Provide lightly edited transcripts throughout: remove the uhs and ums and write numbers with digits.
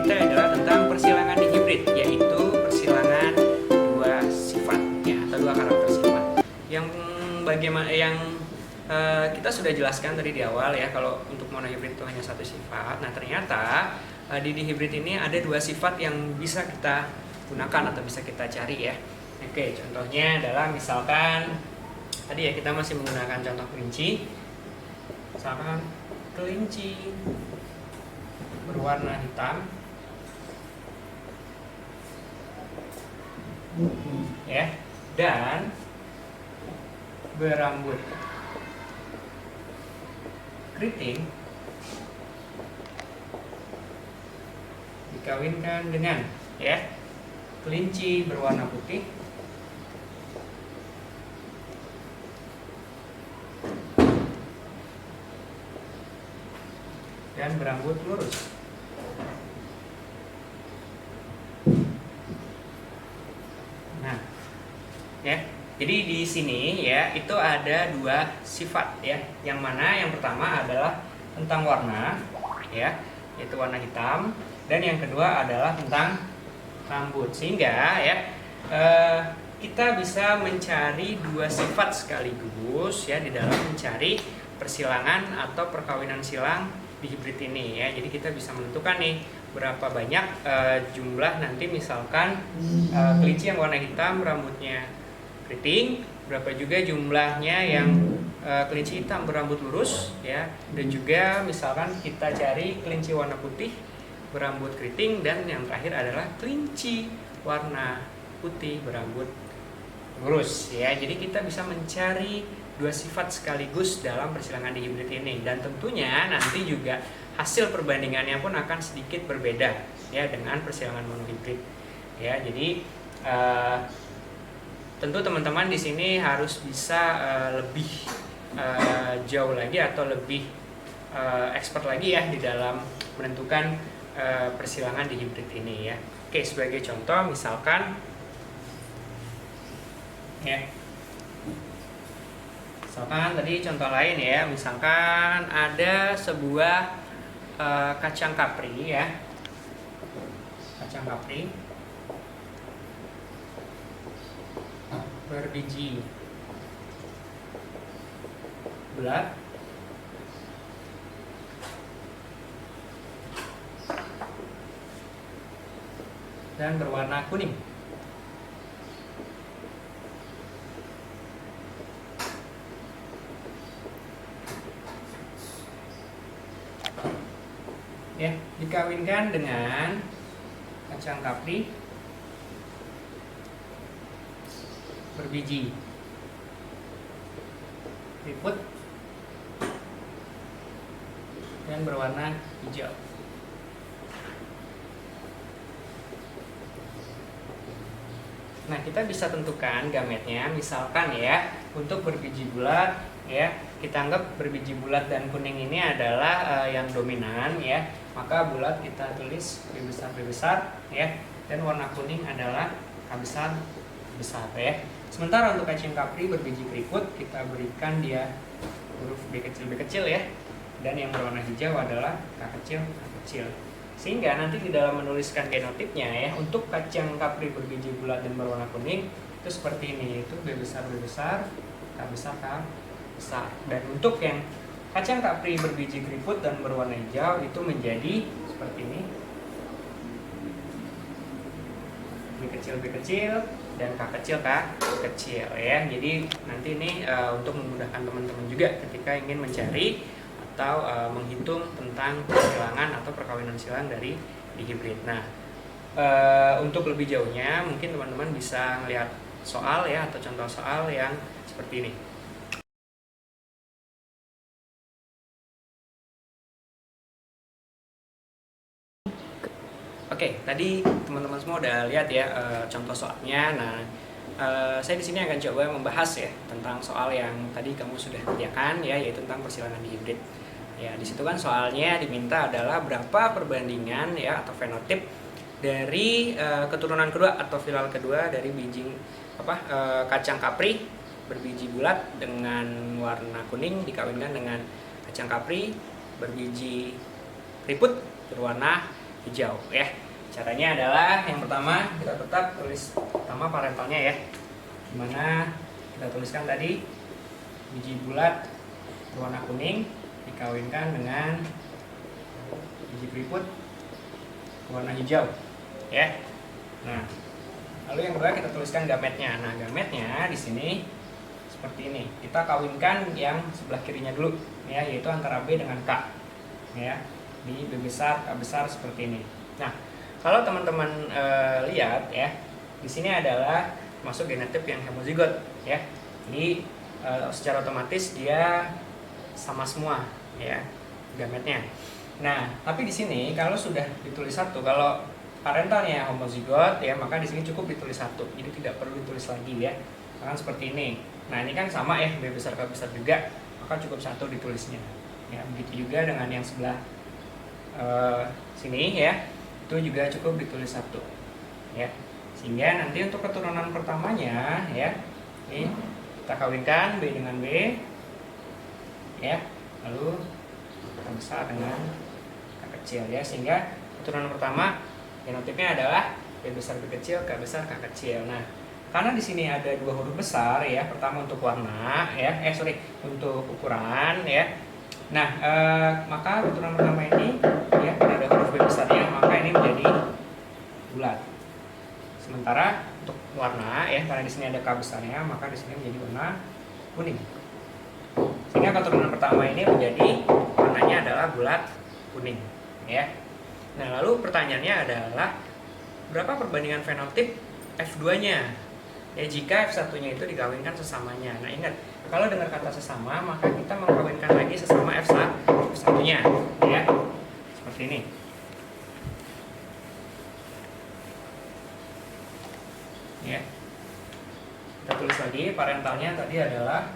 kita adalah tentang persilangan di hibrid, yaitu persilangan dua sifat ya, atau dua karakter sifat. Kita sudah jelaskan tadi di awal ya, kalau untuk monohibrid itu hanya satu sifat. Nah, ternyata di hibrid ini ada dua sifat yang bisa kita gunakan atau bisa kita cari ya. Oke, contohnya adalah misalkan tadi ya, kita masih menggunakan contoh kelinci. Misalkan kelinci berwarna hitam ya, dan berambut keriting dikawinkan dengan ya kelinci berwarna putih dan berambut lurus. Nah, ya. Jadi di sini ya itu ada dua sifat ya. Yang mana yang pertama adalah tentang warna ya, yaitu warna hitam, dan yang kedua adalah tentang rambut. Sehingga ya kita bisa mencari dua sifat sekaligus ya di dalam mencari persilangan atau perkawinan silang di hibrid ini ya. Jadi kita bisa menentukan nih berapa banyak jumlah nanti misalkan kelinci yang warna hitam rambutnya keriting, berapa juga jumlahnya yang kelinci hitam berambut lurus ya, dan juga misalkan kita cari kelinci warna putih berambut keriting, dan yang terakhir adalah kelinci warna putih berambut lurus ya. Jadi kita bisa mencari dua sifat sekaligus dalam persilangan di hibrid ini, dan tentunya nanti juga hasil perbandingannya pun akan sedikit berbeda ya dengan persilangan monohibrid ya. Jadi tentu teman-teman di sini harus bisa lebih jauh lagi atau lebih expert lagi ya di dalam menentukan persilangan di hibrid ini ya. Oke, sebagai contoh misalkan ya, misalkan tadi contoh lain ya, misalkan ada sebuah kacang kapri ya, kacang kapri berbiji bulat dan berwarna kuning. Ya, dikawinkan dengan kacang kapri berbiji keriput dan berwarna hijau. Nah, kita bisa tentukan gametnya, misalkan ya, untuk berbiji bulat ya, kita anggap berbiji bulat dan kuning ini adalah yang dominan ya, maka bulat kita tulis B besar ya, dan warna kuning adalah K besar ya. Sementara untuk kacang kapri berbiji keriput kita berikan dia huruf B kecil ya, dan yang berwarna hijau adalah K kecil. Sehingga nanti di dalam menuliskan genotipnya ya, untuk kacang kapri berbiji bulat dan berwarna kuning itu seperti ini, yaitu B besar K besar. Dan untuk yang kacang kapri berbiji keriput dan berwarna hijau itu menjadi seperti ini, B kecil dan K kecil ya. Jadi nanti ini untuk memudahkan teman-teman juga ketika ingin mencari atau menghitung tentang persilangan atau perkawinan silang dari di hibrid. Nah, untuk lebih jauhnya mungkin teman-teman bisa melihat soal ya, atau contoh soal yang seperti ini. Oke, tadi teman-teman semua udah lihat ya contoh soalnya. Nah, saya di sini akan coba membahas ya tentang soal yang tadi kamu sudah kerjakan ya, yaitu tentang persilangan di hibrid. Ya, di situ kan soalnya diminta adalah berapa perbandingan ya atau fenotip dari keturunan kedua atau filal kedua dari biji kacang kapri berbiji bulat dengan warna kuning dikawinkan dengan kacang kapri berbiji keriput berwarna hijau ya. Caranya adalah yang pertama kita tetap tulis pertama parentalnya ya, dimana kita tuliskan tadi biji bulat berwarna kuning dikawinkan dengan biji keriput warna hijau ya. Nah, lalu yang kedua kita tuliskan gametnya. Nah, gametnya di sini seperti ini. Kita kawinkan yang sebelah kirinya dulu ya, yaitu antara B dengan K ya. Di B besar, K besar seperti ini. Nah, kalau teman-teman lihat ya, di sini adalah masuk genotip yang homozigot ya. Jadi secara otomatis dia sama semua ya gametnya. Nah, tapi di sini kalau sudah ditulis satu, kalau parentalnya homozigot ya, maka di sini cukup ditulis satu. Jadi tidak perlu ditulis lagi ya. Kan seperti ini. Nah, ini kan sama ya, B besar K besar juga, maka cukup satu ditulisnya. Ya, begitu juga dengan yang sebelah sini ya, itu juga cukup ditulis satu. Ya. Sehingga nanti untuk keturunan pertamanya ya, ini kita kawinkan B dengan B. Ya. Lalu K besar dengan K kecil ya, sehingga keturunan pertama genotipnya adalah B besar B kecil, K besar K kecil. Nah, karena di sini ada dua huruf besar ya, pertama untuk warna ya, untuk ukuran ya. Nah, maka keturunan pertama ini ya ada huruf B besarnya, maka ini menjadi bulat. Sementara untuk warna ya, karena di sini ada K besarnya, maka di sini menjadi warna kuning. Sehingga keturunan pertama ini menjadi warnanya adalah bulat kuning ya. Nah, lalu pertanyaannya adalah berapa perbandingan fenotip F2-nya? Ya, jika F1-nya itu dikawinkan sesamanya. Nah, ingat, kalau dengar kata sesama, maka kita mengkawinkan lagi sesama F1-nya ya. Seperti ini. Ya. Kita tulis lagi parentalnya tadi adalah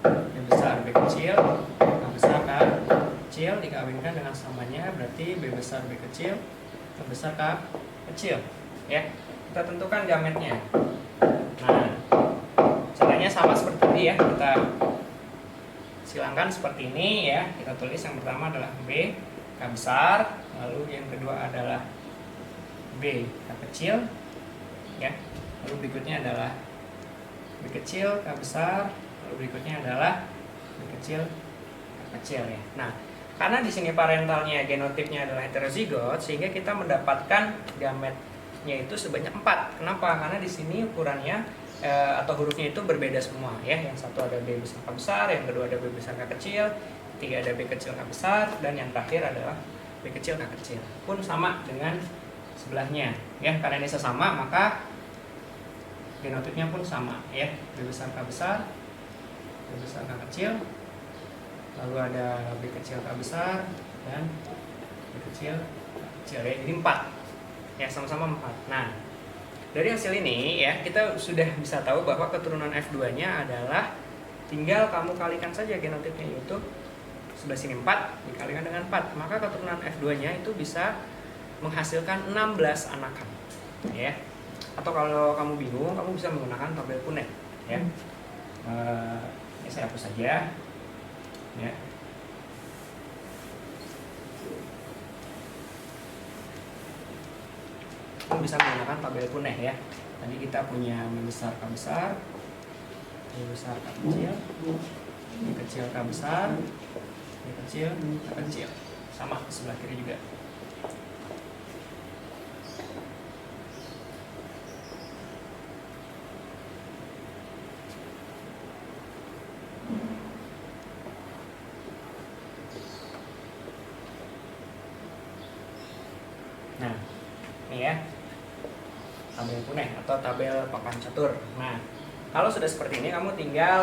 B besar B kecil, K besar K kecil dikawinkan dengan samanya, berarti B besar B kecil, K besar K kecil ya. Kita tentukan gametnya. Nah, caranya sama seperti tadi ya, kita silangkan seperti ini ya. Kita tulis yang pertama adalah B K besar, lalu yang kedua adalah B K kecil ya, lalu berikutnya adalah B kecil K besar, lalu berikutnya adalah B kecil K kecil ya. Nah, karena di sini parentalnya genotipnya adalah heterozigot, sehingga kita mendapatkan gametnya itu sebanyak 4. Kenapa? Karena di sini ukurannya atau hurufnya itu berbeda semua ya. Yang satu ada B besar K besar, yang kedua ada B besar K kecil, ketiga ada B kecil K besar, dan yang terakhir adalah B kecil K kecil. Pun sama dengan sebelahnya ya. Karena ini sesama, maka genotipnya pun sama ya. B besar K besar, B besar K kecil, lalu ada B kecil K besar, dan B kecil K kecil ya. Jadi 4 ya, sama-sama 4. Nah, dari hasil ini ya, kita sudah bisa tahu bahwa keturunan F2-nya adalah tinggal kamu kalikan saja genotipnya, yaitu sebelah sini 4 dikalikan dengan 4, maka keturunan F2-nya itu bisa menghasilkan 16 anakan ya. Atau kalau kamu bingung, kamu bisa menggunakan tabel Punnett ya. Ini saya hapus saja ya. Kamu bisa menggunakan tabel Punnett ya. Tadi kita punya B besar K besar, B besar K kecil, B kecil K besar, B kecil K kecil, sama sebelah kiri juga. Nah, ini ya tabel Punnett atau tabel papan catur. Nah, kalau sudah seperti ini, kamu tinggal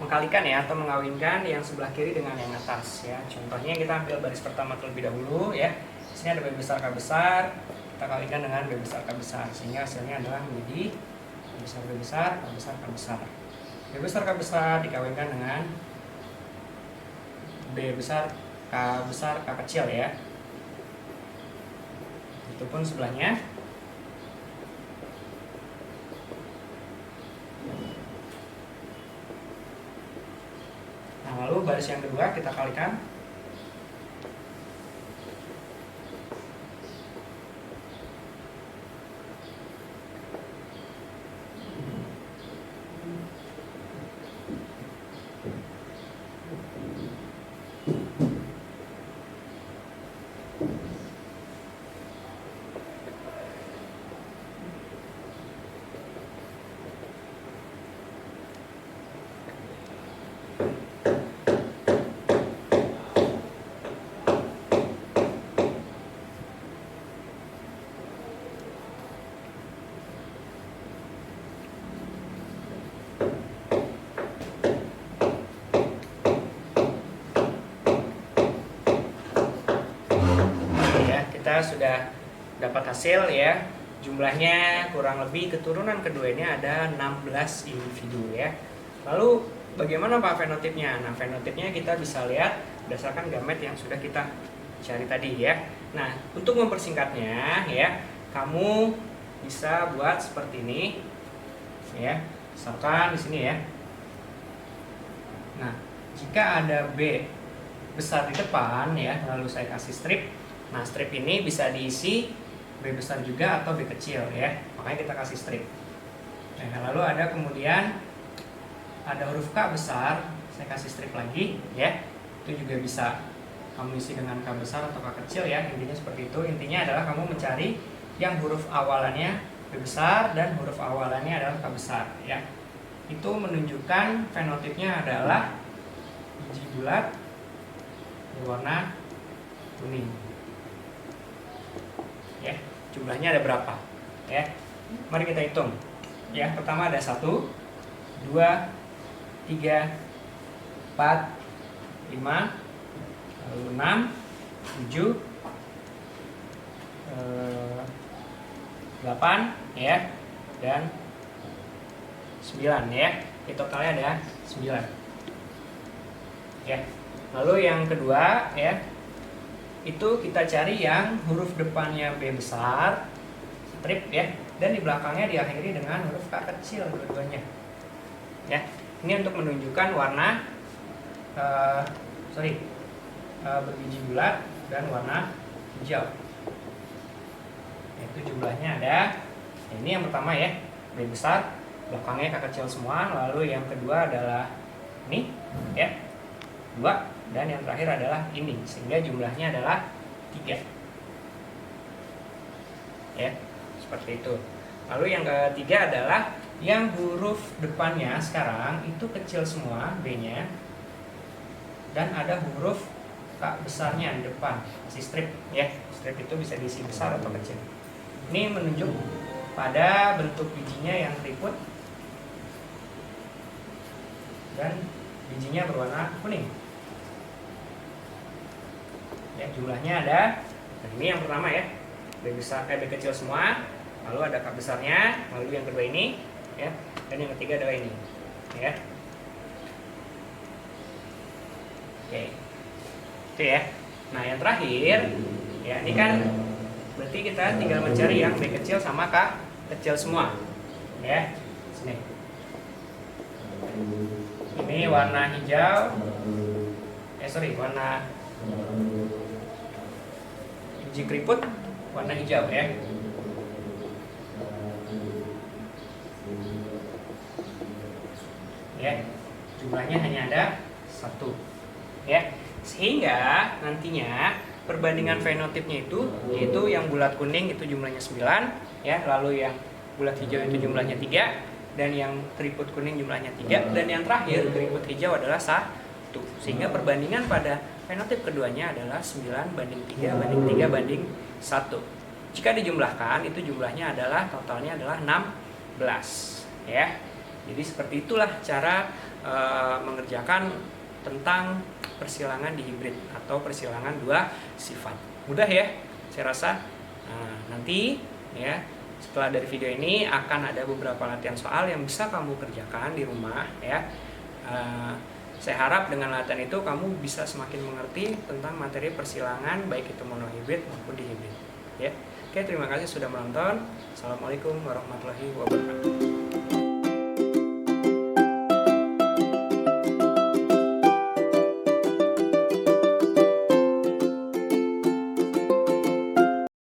mengkalikan ya, atau mengawinkan yang sebelah kiri dengan yang atas ya. Contohnya kita ambil baris pertama terlebih dahulu ya. Di sini ada B besar K besar, kita kalikan dengan B besar K besar, sehingga hasilnya adalah menjadi B besar B besar, K besar K besar. B besar K besar dikawinkan dengan B besar K kecil ya. Itu pun sebelahnya. Nah, lalu baris yang kedua kita kalikan kita sudah dapat hasil ya. Jumlahnya kurang lebih keturunan keduanya ada 16 individu ya. Lalu bagaimana Pak fenotipnya? Nah, fenotipnya kita bisa lihat berdasarkan gamet yang sudah kita cari tadi ya. Nah, untuk mempersingkatnya ya, kamu bisa buat seperti ini ya. Misalkan di sini ya. Nah, jika ada B besar di depan ya, lalu saya kasih strip. Nah, strip ini bisa diisi B besar juga atau B kecil ya. Makanya kita kasih strip. Nah, lalu ada kemudian ada huruf K besar, saya kasih strip lagi ya. Itu juga bisa kamu isi dengan K besar atau K kecil ya. Intinya seperti itu. Intinya adalah kamu mencari yang huruf awalannya B besar dan huruf awalannya adalah K besar ya. Itu menunjukkan fenotipnya adalah biji bulat berwarna kuning. Ya, jumlahnya ada berapa? Ya. Mari kita hitung. Ya, pertama ada 1 2 3 4 5 lalu 6 7 8 ya, dan 9 ya. Ini totalnya ada 9. Ya. Lalu yang kedua ya, itu kita cari yang huruf depannya B besar, strip ya, dan di belakangnya diakhiri dengan huruf K kecil dua-duanya. Ya. Ini untuk menunjukkan warna berbiji bulat dan warna hijau. Itu jumlahnya ada. Ini yang pertama ya, B besar, belakangnya K kecil semua. Lalu yang kedua adalah ini ya, 2, dan yang terakhir adalah ini, sehingga jumlahnya adalah 3. Ya, seperti itu. Lalu yang ketiga adalah yang huruf depannya sekarang itu kecil semua B-nya, dan ada huruf K besarnya di depan, si strip ya. Strip itu bisa diisi besar atau kecil. Ini menunjuk pada bentuk bijinya yang keriput dan bijinya berwarna kuning. Ya, jumlahnya ada. Nah, ini yang pertama ya, B besar, B kecil semua, lalu ada K besarnya, lalu yang kedua ini ya, dan yang ketiga adalah ini ya. Oke, itu ya. Nah, yang terakhir ya, ini kan berarti kita tinggal mencari yang B kecil sama K kecil semua ya. Sini, ini warna hijau, warna biji keriput warna hijau ya. Ya, jumlahnya hanya ada 1 ya, sehingga nantinya perbandingan fenotipnya itu, yaitu yang bulat kuning itu jumlahnya 9 ya, lalu yang bulat hijau itu jumlahnya 3, dan yang keriput kuning jumlahnya 3, dan yang terakhir keriput hijau adalah 1, sehingga perbandingan pada fenotip keduanya adalah 9 banding 3 banding 3 banding 1. Jika dijumlahkan itu jumlahnya adalah totalnya adalah 16 ya. Jadi seperti itulah cara mengerjakan tentang persilangan dihibrid atau persilangan dua sifat. Mudah ya, saya rasa. Nah, nanti ya, setelah dari video ini akan ada beberapa latihan soal yang bisa kamu kerjakan di rumah ya. Saya harap dengan latihan itu kamu bisa semakin mengerti tentang materi persilangan baik itu monohibrid maupun dihibrid ya. Oke, terima kasih sudah menonton. Assalamualaikum warahmatullahi wabarakatuh.